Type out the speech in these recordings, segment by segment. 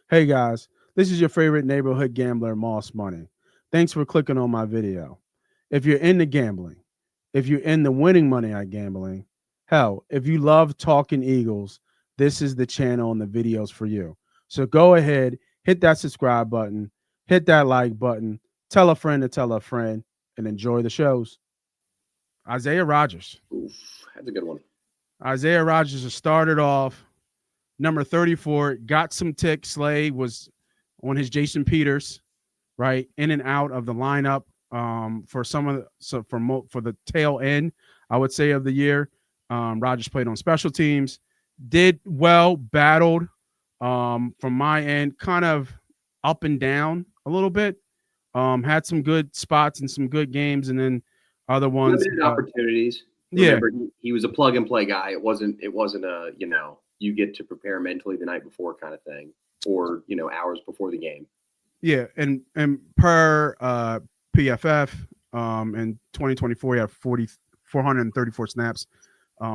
Hey guys, this is your favorite neighborhood gambler, Moss Money. Thanks for clicking on my video. If you're into gambling, if you're into winning money at gambling, hell, if you love talking Eagles, this is the channel and the videos for you. So go ahead, hit that subscribe button, hit that like button, tell a friend to tell a friend, and enjoy the shows. Isaiah Rodgers. Oof, that's a good one. Isaiah Rodgers has started off number 34, got some ticks. Slay was on his Jason Peters, right, in and out of the lineup for some of the, for the tail end, I would say, of the year. Rodgers played on special teams, did well, battled from my end, kind of up and down a little bit. Had some good spots and some good games, and then other ones. Limited opportunities. Yeah, Remember, he was a plug and play guy. It wasn't a you get to prepare mentally the night before kind of thing, or hours before the game. yeah, and per PFF in 2024, he had 434 snaps.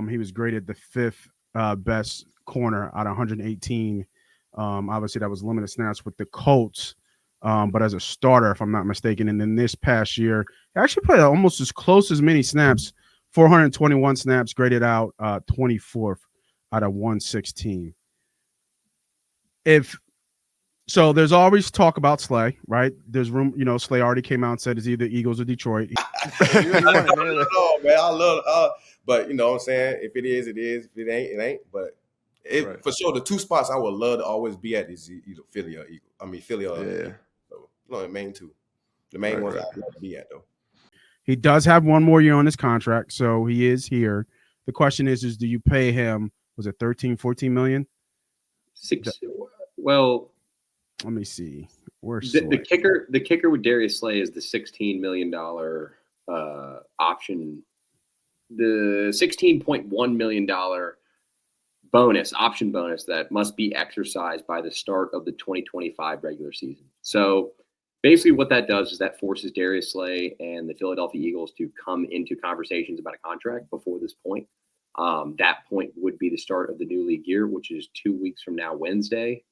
He was graded the fifth best corner out of 118. Obviously, that was limited snaps with the Colts, but as a starter, if I'm not mistaken. And then this past year, he actually played almost as close as many snaps, 421 snaps, graded out 24th out of 116. If So there's always talk about Slay, right? There's room, Slay already came out and said it's either Eagles or Detroit. No, man, I love but you know what I'm saying? If it is, it is. If it ain't, it ain't. But Right. for sure, the two spots I would love to always be at is either Philly or Eagle. I mean, Philly or Yeah. So, the main two. The main ones Right. I'd love to be at, though. He does have one more year on his contract, so he is here. The question is do you pay him, was it 13, 14 million? Well, let me see. Where's the kicker? The kicker with Darius Slay is the $16 million option, the $16.1 million option bonus that must be exercised by the start of the 2025 regular season. So basically what that does is that forces Darius Slay and the Philadelphia Eagles to come into conversations about a contract before this point. That point would be the start of the new league year, which is 2 weeks from now, Wednesday.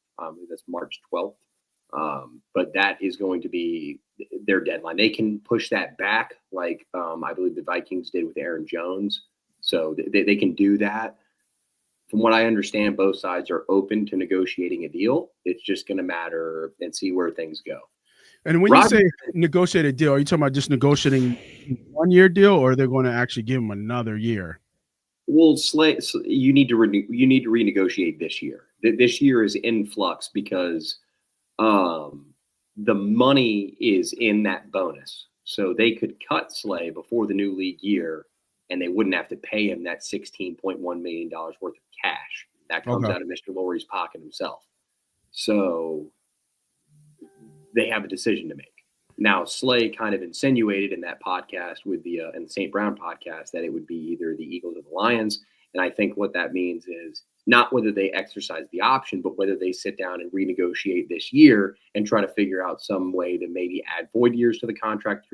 That's March 12th. But that is going to be their deadline. They can push that back, like I believe the Vikings did with Aaron Jones. So they can do that. From what I understand, both sides are open to negotiating a deal. It's just going to matter and see where things go. And when you say negotiate a deal, are you talking about just negotiating 1 year deal, or they're going to actually give him another year? Well, Slay, you need to renegotiate this year. This year is in flux because the money is in that bonus. So they could cut Slay before the new league year, and they wouldn't have to pay him that $16.1 million worth of cash. That comes out of Mr. Lowry's pocket himself. So they have a decision to make. Now, Slay kind of insinuated in that podcast with the St. Brown podcast that it would be either the Eagles or the Lions. And I think what that means is not whether they exercise the option, but whether they sit down and renegotiate this year and try to figure out some way to maybe add void years to the contract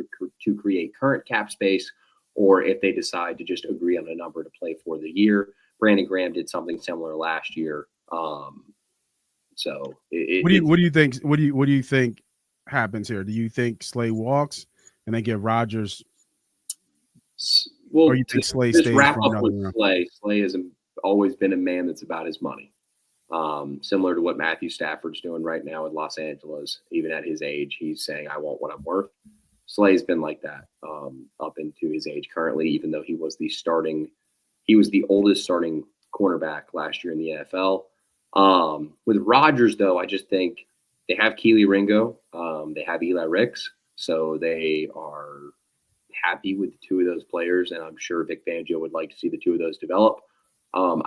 to create current cap space, or if they decide to just agree on a number to play for the year. Brandon Graham did something similar last year. So what do you think? What do you think happens here? Do you think Slay walks and they get Rodgers? Well, or you think Slay just stays wrap for up another with round? Slay. Slay has always been a man that's about his money. Similar to what Matthew Stafford's doing right now with Los Angeles. Even at his age, he's saying, I want what I'm worth. Slay's been like that up into his age currently, even though he was the oldest starting cornerback last year in the NFL. With Rodgers, though, I just think they have Keely Ringo. They have Eli Ricks. So they are happy with the two of those players, and I'm sure Vic Fangio would like to see the two of those develop.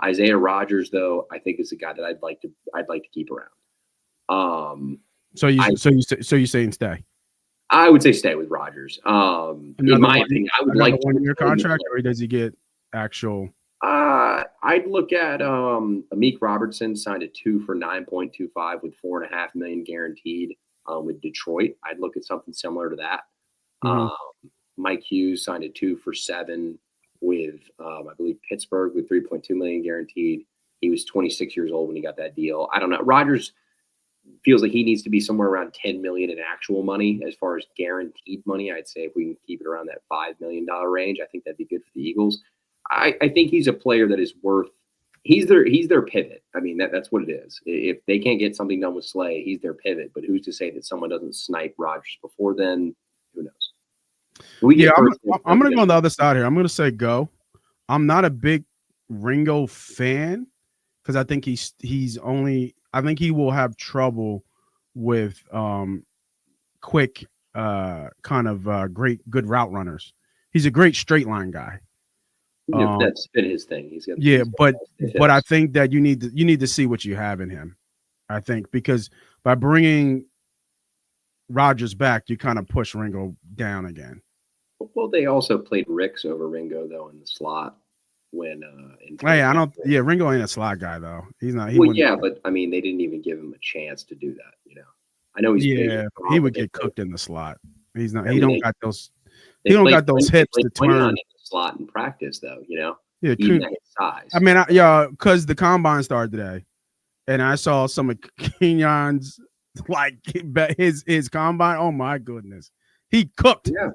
Isaiah Rodgers, though, I think is a guy that I'd like to keep around. So you're saying stay? I would say stay with Rodgers. In my opinion, I would like a 1 year contract, or does he get actual? I'd look at Amik Robertson signed a 2 for $9.25 with $4.5 million guaranteed with Detroit. I'd look at something similar to that. Mm-hmm. Mike Hughes signed a 2 for $7 with I believe Pittsburgh with $3.2 million guaranteed. He was 26 years old when he got that deal. I don't know. Rodgers, feels like he needs to be somewhere around 10 million in actual money as far as guaranteed money. I'd say if we can keep it around that $5 million range, I think that'd be good for the Eagles. I think he's a player that is worth. He's their pivot. I mean, that's what it is. If they can't get something done with Slay, he's their pivot. But who's to say that someone doesn't snipe Rodgers before then? Who knows? I'm going to go on the other side here. I'm going to say go. I'm not a big Ringo fan because I think I think he will have trouble with quick good route runners. He's a great straight line guy. That's been his thing. But I think that you need to see what you have in him. I think because by bringing Rodgers back, you kind of push Ringo down again. Well, they also played Ricks over Ringo though in the slot when. Ringo ain't a slot guy though. He's not. But I mean, they didn't even give him a chance to do that. You know, I know he's he would get cooked in the slot. He's not. He don't got those. He don't got those hips to turn. Slot in practice, though, you know. Yeah, even at his size. I mean, because the combine started today, and I saw some of Kenyon's his combine. Oh my goodness, he cooked. Yeah,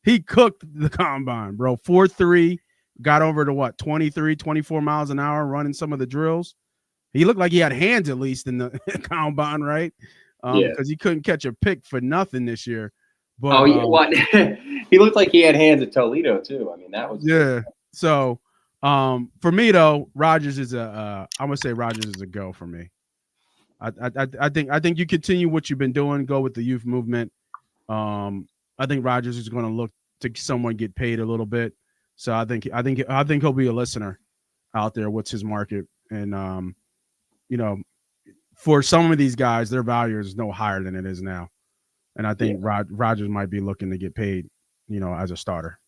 he cooked the combine, bro. 4.3, got over to 23, 24 miles an hour, running some of the drills. He looked like he had hands at least in the combine, right? Because he couldn't catch a pick for nothing this year. But, what? He looked like he had hands at Toledo too. I mean, that was So, for me though, Rodgers is I'm gonna say Rodgers is a go for me. I think you continue what you've been doing. Go with the youth movement. I think Rodgers is going to look to someone get paid a little bit. So I think he'll be a listener out there. What's his market? And for some of these guys, their value is no higher than it is now. And I think Rodgers might be looking to get paid, as a starter.